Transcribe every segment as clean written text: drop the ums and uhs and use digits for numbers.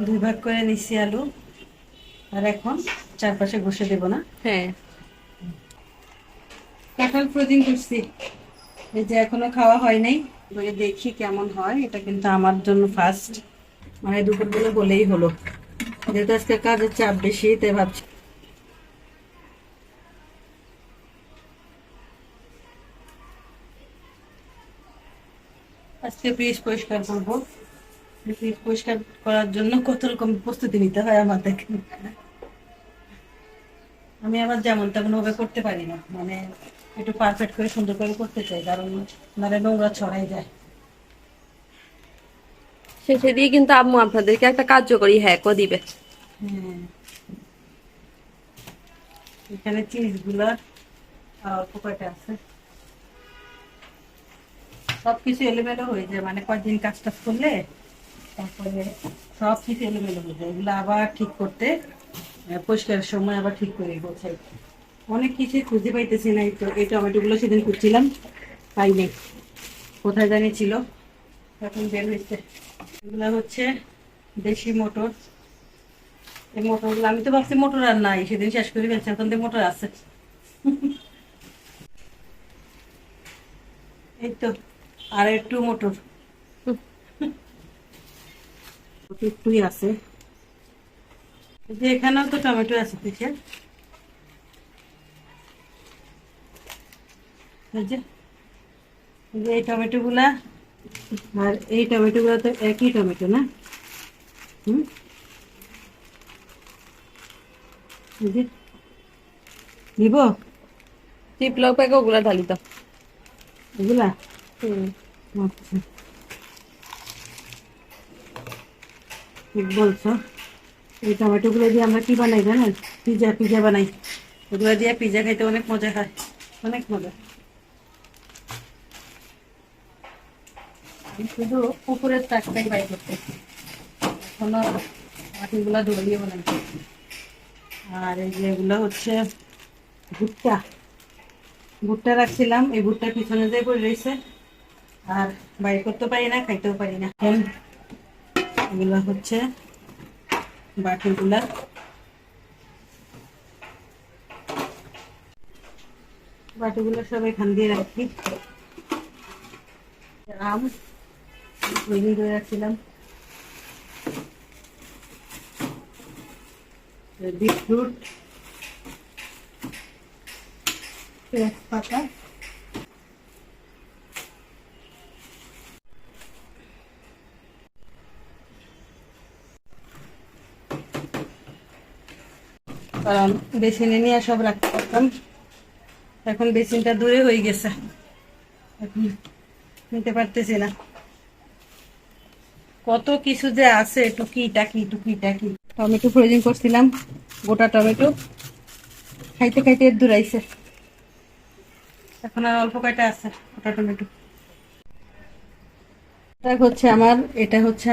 দুই ভাগ করে নিচ্ছি আলু। আর এখন চারপাশে ঘষে দেব না? হ্যাঁ। কাঁঠাল ফ্রোজিং করছি, এই যে এখনো খাওয়া হয় নাই, এবারে দেখি কেমন হয়। এটা কিন্তু আমার জন্য ফার্স্ট, মানে দুপুরবেলা বলেই হলো, যেহেতু আজকে কাজের চাপ বেশি, তাই ভাবছি আজকে ফ্রিজ পরিষ্কার করবো। ফ্রিজ পরিষ্কার করার জন্য কত রকম প্রস্তুতি নিতে হয় আমাদের। আমি আবার যেমন তেমন ভাবে করতে পারি না, মানে একটু পারফেক্ট করে সুন্দর করে করতে চাই, কারণ নাহলে নোংরা ছড়াই যায়। শেষে দিয়ে কিন্তু আম্মু আপনাদেরকে একটা কার্যকরী হ্যাকও দিবে। হ্যাঁ, এখানে চিজ গুলা অল্প কয়টা আছে, সবকিছু এলোমেলো হয়ে যায়, মানে কয়েকদিন কাজ টাজ করলে তারপরে সব কিছু এলোমেলো হয়ে যায়। এগুলো আবার ঠিক করতে পরিষ্কারের সময় আবার ঠিক করে গোছাই। অনেক কিছু খুঁজে পাইতেছি না। এই তো এই টমেটোগুলো সেদিন খুঁজছিলাম, পাই নাই, কোথায় জানি ছিল, এখন বের হয়েছে। এগুলো হচ্ছে দেশি মটর। এই মটরগুলো আমি তো ভাবছি মটর আর নাই, সেদিন শেষ করে ফেলছি, এখন তো মটর আছে। এই তো আর একটু মটর, হুম, একটুই আছে। এই যে এখানেও তো টমেটো আছে পিছিয়ে, এই যে এই যে এই টমেটো গুলা আর এই টমেটো গুলা তো একই টমেটো না? হুম, এই যে নিব চিপলক প্যাকে ওগুলা ঢালি দাও। এগুলা। হুম। আচ্ছা, ঠিক বলছো। এই টমেটো গুলো দিয়ে আমরা কি বানাই জানেন? পিজা, পিজা বানাই। এগুলো দিয়ে পিজা খাইতে অনেক মজা হয়, অনেক মজা। আমি শুধু পুকুরের চাকটাই বাই করতেছি, এখনো বাকিগুলা ধরিয়ে বানাই। আর এই যে এগুলো হচ্ছে ভুট্টা, ভুট্টা রাখছিলাম, এই ভুট্টা পিছনে দিয়ে পড়ে রয়েছে, আর বাইর করতে পারি না, খাইতেও পারি না। এখন এগুলো হচ্ছে বাকিগুলা, বাকিগুলো সব এখান দিয়ে রাখি। আম তৈরি করে রাখছিলাম, বিটরুট, তেজপাতা, কারণ বেসিনে নিয়ে সব রাখতে পারতাম, এখন বেসিনটা দূরে হয়ে গেছে, এখন নিতে পারতেছি না। কত কিছু যে আছে, টুকি টাকি টুকি টাকি। টমেটো ফ্রোজিং করছিলাম, গোটা টমেটো খাইতে খাইতে এর দূরাইছে, এখন আর অল্প কয়টা আছে গোটা টমেটো। এটা হচ্ছে আমার, এটা হচ্ছে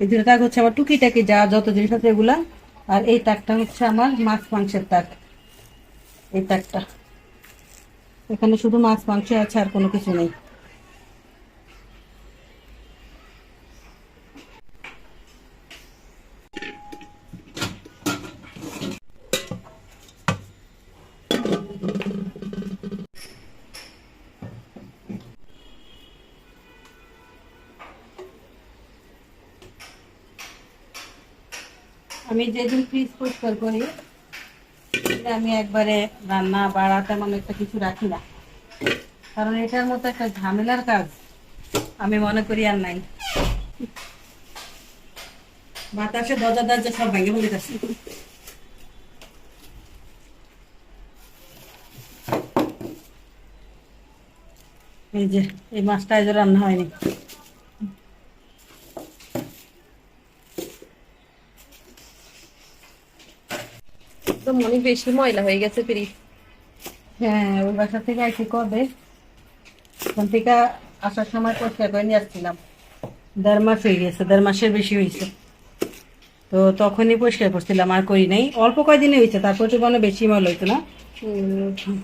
এই দুটো তাক হচ্ছে আমার টুকিটাকি যা যত জিনিস আছে এগুলা। আর এই তাকটা হচ্ছে আমার মাছ মাংসের তাক, এই তাকটা, এখানে শুধু মাছ মাংস আছে, আর কোনো কিছু নেই। আমি যেদিন ফ্রিজ পরিষ্কার করি, আমি একবারে রান্না বাড়া তেমন একটা কিছু রাখি না, কারণ এটার মতো একটা ঝামেলার কাজ আমি মনে করি আর নাই। বাতাসে দরজা দরজা সব ভেঙে ফেলে যাচ্ছে। এই যে এই মাছটা আজ রান্না হয়নি। তো অনেক বেশি ময়লা হয়ে গেছে ফ্রিজ। হ্যাঁ, ওই বাসা থেকে আইসি কবে, ওখান থেকে আসার সময় পরিষ্কার করে নিয়ে আসছিলাম, 1.5 মাস হয়ে গেছে, 1.5 মাসের বেশি হয়েছে। তো তখনই পরিষ্কার করছিলাম, আর করি নাই, অল্প কয়দিনে হয়েছে, তারপর তো কোনো বেশি মল হইতো না। হুম।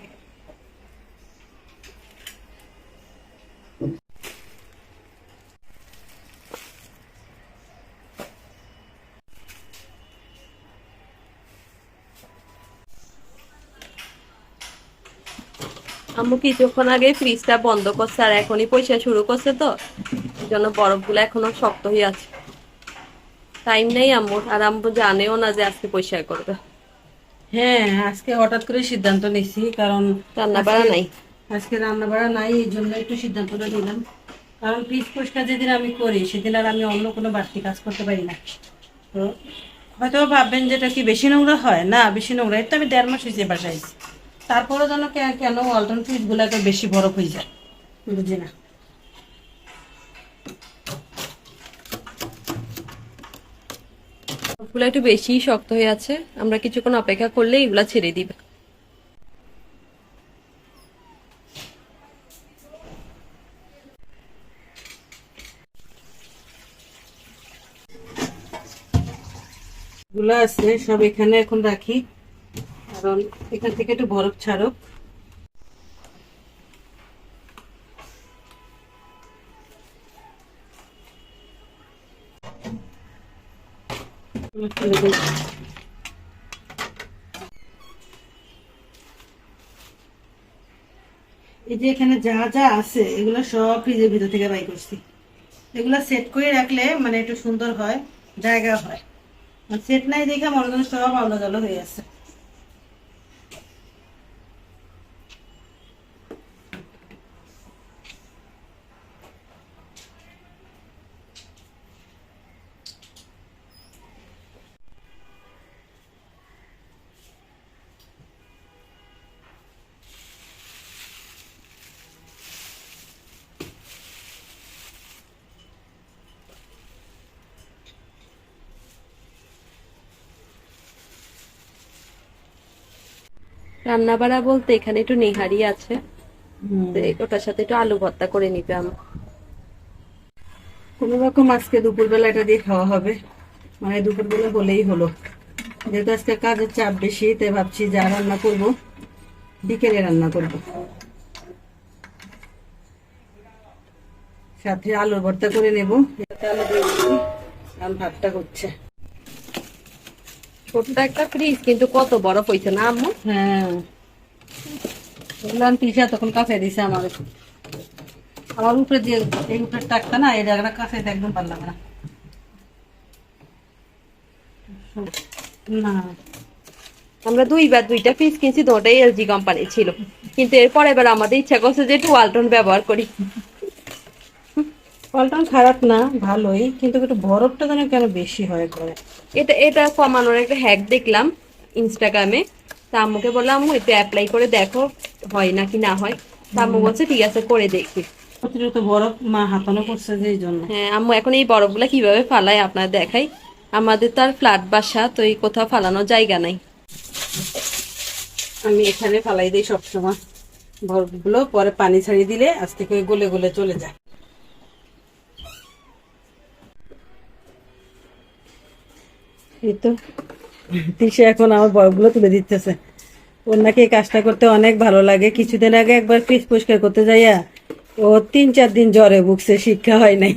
আম্মু কিছুক্ষণ আগে ফ্রিজটা বন্ধ করছে আর এখনই পয়সা শুরু করছে, তো এই জন্য বরফগুলো এখনো শক্ত হয়ে আছে। টাইম নেই আম্মুর, আর আম্মু জানেও না যে আজকে পয়সা করবে। হ্যাঁ, আজকে হঠাৎ করে সিদ্ধান্ত নিছি, কারণ রান্না আজকে বাড়া নাই। আজকে রান্না বাড়া নাই, এই জন্য একটু সিদ্ধান্তটা নিলাম। কারণ ফ্রিজ পরিষ্কার যেদিন আমি করি সেদিন আর আমি অন্য কোনো বাড়তি কাজ করতে পারি না। তো হয়তো ভাববেন যেটা কি বেশি নোংরা হয়, না বেশি নোংরা, এই তো আমি 1.5 মাস হয়েছে বাসায় আইছি, তারপরে যেন কেন ওয়ালটন ফ্রিজ গুলো এত বেশি বরফ হয়ে যায় বুঝি না। বরফগুলো একটু বেশি শক্ত হয়ে আছে, আমরা কিছুক্ষণ অপেক্ষা করলে এগুলা ছেড়ে দিবে। গুলো আছে সব এখানে এখন রাখি, কারণ এখান থেকে একটু বরফ ছাড়ুক। ফেলে দিই। এই যে এখানে যা যা আছে এগুলো সব ফ্রিজের ভিতর থেকে বাই করছি। এগুলো সেট করে রাখলে মানে একটু সুন্দর হয়, জায়গা হয়। সেট নাই দেখে মনে করেন সব আলো জালো হয়ে আছে। রান্না বাড়া বলতে এখানে একটু নেহারি আছে, হুম। তো ওটার সাথে একটু আলু ভর্তা করে নিবে আমার। কোনো রকম আজকে দুপুরবেলা এটা দিয়ে খাওয়া হবে, মানে দুপুরবেলা হলেই হলো। যেহেতু আজকে কাজের চাপ বেশি, তাই ভাবছি যা রান্না করব বিকেলে রান্না করব, সাথে আলুর ভর্তা করে নেব। এতে আলু দিয়ে দিচ্ছি, আর ভাতটা করছে। ছোট্ট একটা ফ্রিজ, কিন্তু কত বরফ হয়েছে না আম্মু? হ্যাঁ, বললাম পিসা তখন কাছে দিছে আমার, আমার উপরে দিয়ে এই উপরের টাকটা না, এই জায়গাটা কাছে একদম পারলাম না। না, আমরা দুইবার দুইটা ফ্রিজ কিনছি, তো ওটাই এলজি কোম্পানি ছিল, কিন্তু এরপর এবার আমাদের ইচ্ছা করছে যে একটু ওয়ালটন ব্যবহার করি। ফলটা খারাপ না, ভালোই, কিন্তু একটু বরফটা যেন কেন বেশি হয় করে। এটা এটা কমানোর একটা হ্যাক দেখলাম ইনস্টাগ্রামে, তা আম্মুকে বললাম আম্মু একটু অ্যাপ্লাই করে দেখো হয় নাকি না হয়। তা আম্মু বলছে ঠিক আছে করে দেখি। অতিরিক্ত বরফ মা হাতানো করছে যে এই জন্য। হ্যাঁ আম্মু এখন এই বরফগুলা কিভাবে ফালায় আপনার দেখাই। আমাদের তো আর ফ্ল্যাট বাসা, তো এই কোথাও ফালানোর জায়গা নাই। আমি এখানে ফালাই দিই সবসময় বরফগুলো, পরে পানি ছাড়িয়ে দিলে আজ থেকে গলে গলে চলে যায়। এই তো তিশা এখন আমার বরফগুলো তুলে দিতেছে। ওর নাকি এই কাজটা করতে অনেক ভালো লাগে। কিছুদিন আগে একবার ফ্রিজ পরিষ্কার করতে যাইয়া ও 3-4 দিন জ্বরে ভুগছে, শিক্ষা হয় নাই।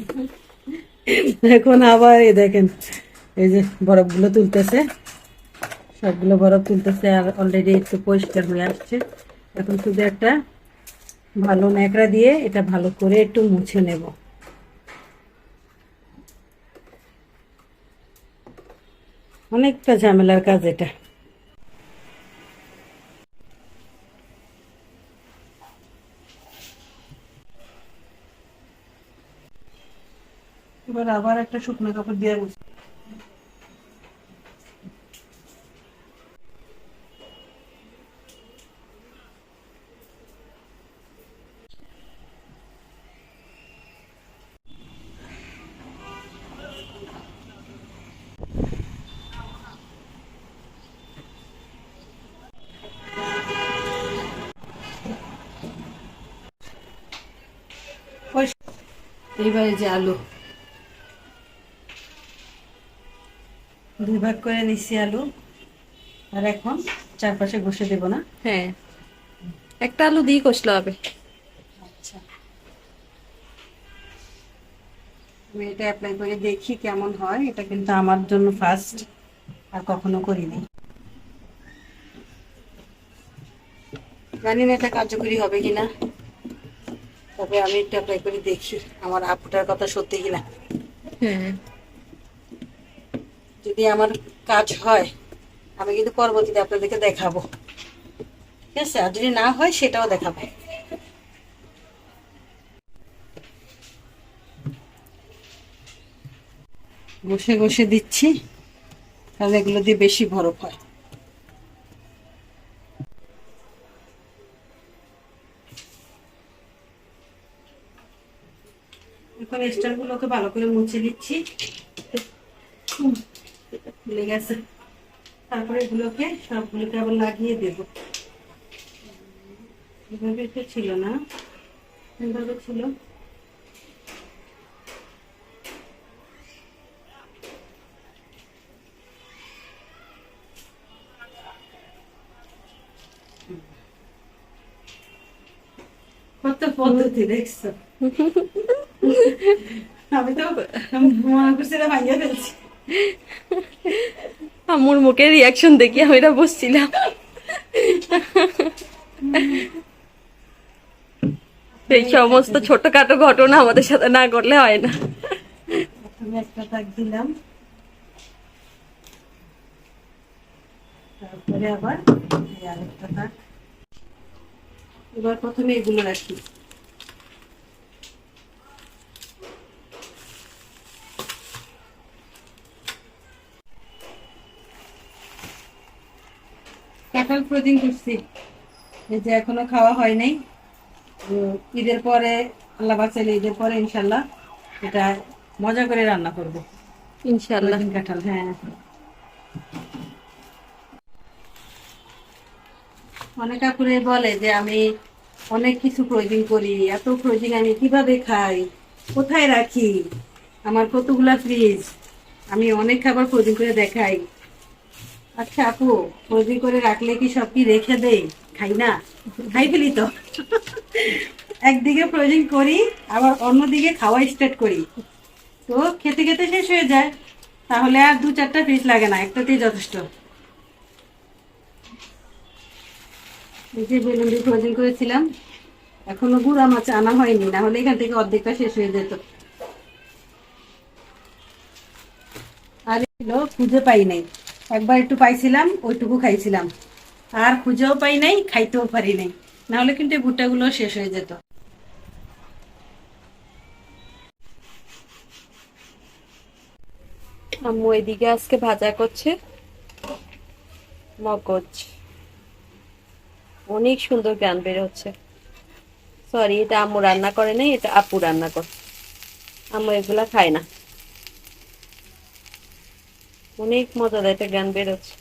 এখন আবার এই দেখেন, এই যে বরফগুলো তুলতেছে, সবগুলো বরফ তুলতেছে, আর অলরেডি একটু পরিষ্কার হয়ে আসছে। এখন শুধু একটা ভালো ন্যাকড়া দিয়ে এটা ভালো করে একটু মুছে নেব। অনেকটা ঝামেলার কাজ এটা। এবার আবার একটা শুকনো কাপড় দিয়ে মুছে। এইবারে যে আলু 2 ভাগ করে নিচ্ছি আলু, আর এখন চারপাশে ঘষে দেব না। হ্যাঁ একটা আলু দিয়ে কষলে হবে। আচ্ছা, আমি এটা অ্যাপ্লাই করে দেখি কেমন হয়। এটা কিন্তু আমার জন্য ফার্স্ট, আর কখনো করিনি। জানি না এটা কার্যকরী হবে কিনা, তবে আমি একটু অ্যাপ্লাই করে দেখি আমার আপুটার কথা সত্যি কিনা। হ্যাঁ, যদি আমার কাজ হয় আমি কিন্তু পরবর্তীতে আপনাদেরকে দেখাবো, ঠিক আছে? আর যদি না হয় সেটাও দেখাবো। ঘষে ঘষে দিচ্ছি, তাহলে এগুলো দিয়ে বেশি বরফ হয়। এখন স্টার গুলোকে ভালো করে মুছে দিচ্ছি, খুলে গেছে। তারপরে এগুলোকে সবগুলোকে আবার লাগিয়ে দেবো। এভাবে তো ছিল না, এভাবে ছিল। কত পদ্ধতি দেখছো, আমি তো মনে করছিলাম ভাইয়া ফেলছি। আম্মুর মুখের রিয়াকশন দেখি আমি এটা বসছিলাম। এই সমস্ত ছোটখাটো ঘটনা আমাদের সাথে না করলে হয় না। আমি একটা দাগ দিলাম, তারপরে আবার এই আরেকটা দাগ। এবার প্রথমে এগুলো রাখি। কাঁঠাল প্রদিন করছি, এই যে এখনো খাওয়া হয় নাই। ঈদের পরে আল্লাহ বাঁচাইলে ঈদের পরে ইনশাল্লাহ এটা মজা করে রান্না করবো। ইনশাআল্লাহ। প্রদিন কাঁঠাল, হ্যাঁ। অনেক আপুরে বলে যে আমি অনেক কিছু প্রয়োজন করি, এত প্রয়োজন আমি কিভাবে খাই, কোথায় রাখি, আমার কতগুলা ফ্রিজ, আমি অনেক খাবার প্রয়োজন করে দেখাই। আচ্ছা আপু, প্রয়োজন করে রাখলে কি সব কি রেখে দেই? খাই না, খাই ফেলি তো। একদিকে প্রয়োজন করি, আবার অন্যদিকে খাওয়া স্টার্ট করি, তো খেতে খেতে শেষ হয়ে যায়। তাহলে আর 2-4টা ফ্রিজ লাগে না, একটাতেই যথেষ্ট। এই যে বেলুন দিয়ে ফ্রোজেন করেছিলাম, এখনো গুড়া মাছ আনা হয়নি, না হলে এখান থেকে অর্ধেকটা শেষ হয়ে যেত। আর এগুলো খুঁজে পাই নাই, একবার একটু পাইছিলাম, ওইটুকু খাইছিলাম, আর খুঁজেও পাই নাই, খাইতেও পারি নাই, না হলে কিন্তু এই ভুট্টাগুলো শেষ হয়ে যেত। আম্মু এদিকে আজকে ভাজা করছে মগজ, অনেক সুন্দর গান বের হচ্ছে। সরি, এটা আম্মু রান্না করে নাই, এটা আপু রান্না করে। আম্মু এগুলা খায় না। অনেক মজাদার একটা গান বের হচ্ছে।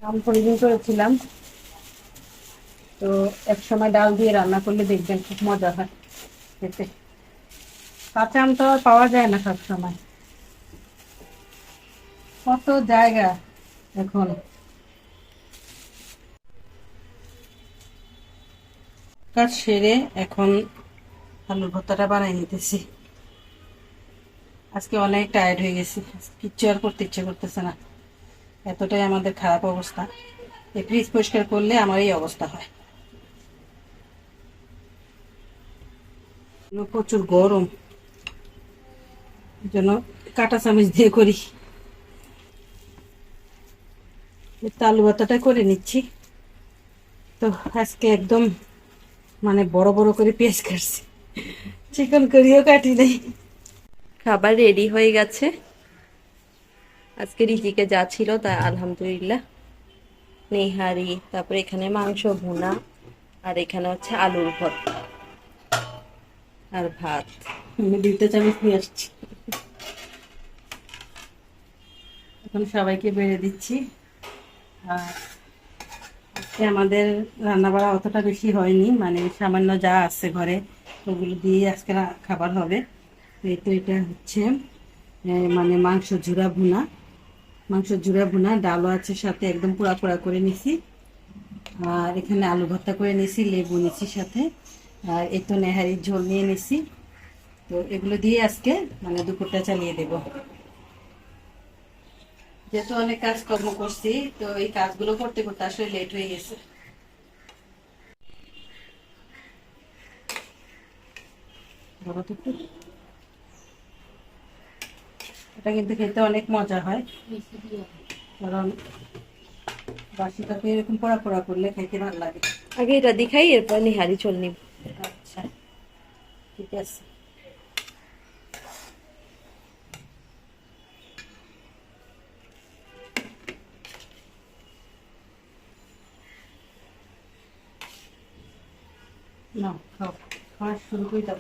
আমি পরিদিন করেছিলাম, তো এক সময় ডাল দিয়ে রান্না করলে দেখবেন খুব মজা হয় খেতে। কাঁচা আম তো আর পাওয়া যায় না সব সময়, কত জায়গা এখন। কাজ সেরে এখন আলুর ভর্তাটা বানাই নিতেছি। আজকে অনেক টায়ার্ড হয়ে গেছি, কিচ্ছু আর করতে ইচ্ছে করতেছে না, এতটাই আমাদের খারাপ অবস্থা। এই ফ্রিজ পরিষ্কার করলে আমার এই অবস্থা হয়। প্রচুর গরম, এই জন্য কাঁটা চামচ দিয়ে করি। আলু ভর্তাটা করে নিচ্ছি। তো আজকে একদম মানে বড় বড় করে পেঁয়াজ কাটছি, চিকন করিও কাটি নাই। খাবার রেডি হয়ে গেছে। আজকে রিজিকে যা ছিল তা আলহামদুলিল্লাহ। নেহারি, তারপরে এখানে মাংস ভুনা, আর এখানে হচ্ছে আলুর ভর্তা আর ভাত। আমি 2টা চামচ নিয়ে আসছি, এখন সবাইকে বেড়ে দিচ্ছি। আর আজকে আমাদের রান্না বাড়া অতটা বেশি হয়নি, মানে সামান্য যা আছে ঘরে ওগুলো দিয়ে আজকে খাবার হবে। এই তো এটা হচ্ছে মানে মাংস ঝুরা ভুনা, ডালও আছে সাথে, একদম পোড়া পোড়া করে নিছি। আর এখানে আলু ভর্তা করে নিছি, লেবু নিছি সাথে, আর এই তো নেহারির ঝোল নিয়ে নিছি। তো এগুলো দিয়ে আজকে মানে দুপুরটা চালিয়ে দেব। যেহেতু অনেক কাজকর্ম করছি, তো এই কাজগুলো করতে করতে আসলে লেট হয়ে গেছে। বলো তো একটু। এটা কিন্তু খেতে অনেক মজা হয়, কারণ বাসি তরকারি এরকম পোড়া পোড়া করলে খেতে ভালো লাগে। আগে এটা দেখাই, এরপর নিহারি ঝোল নিব। আচ্ছা, ঠিক আছে। না, খাও, খাওয়া শুরু করে দাও।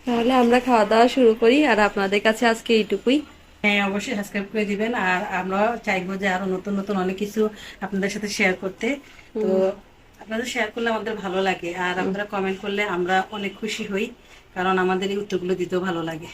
তাহলে আমরা খাওয়া দাওয়া শুরু করি, আর আপনাদের কাছে আজকে এইটুকুই। হ্যাঁ, অবশ্যই সাবস্ক্রাইব করে দিবেন। আর আমরা চাইবো যে আরো নতুন নতুন অনেক কিছু আপনাদের সাথে শেয়ার করতে। তো আপনাদের শেয়ার করলে আমাদের ভালো লাগে, আর আপনারা কমেন্ট করলে আমরা অনেক খুশি হই, কারণ আমাদের এই উত্তরগুলো দিতেও ভালো লাগে।